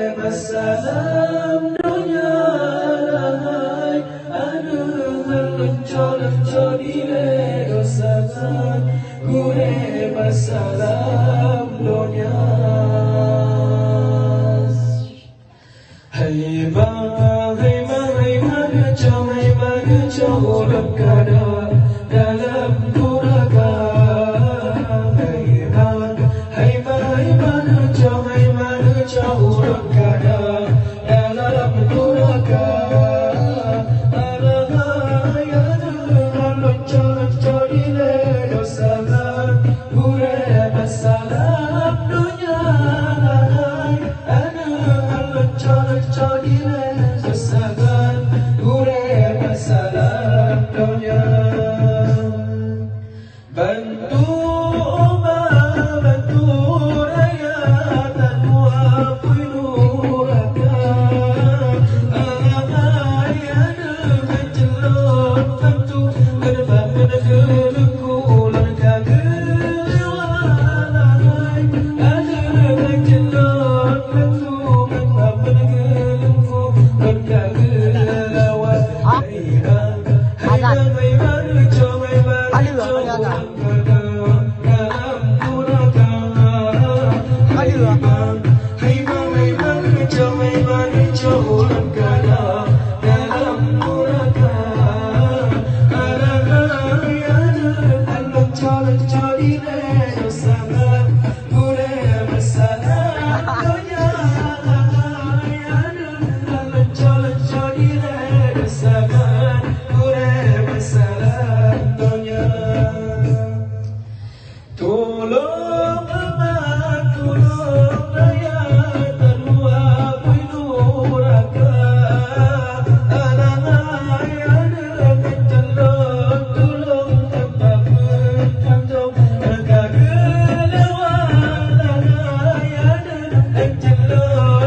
Salam dunia lahai aduh lencor dile dosakan gure masalam dunia hai ma gejo ulam kada dalam duraka hai ma gejo ulam kada dalam duraka lencor dile dosakan gure masalam dunia lahai aduh lencor dile dosakan gure masalam dunia bantu rakyat tanpa penuraka Hello.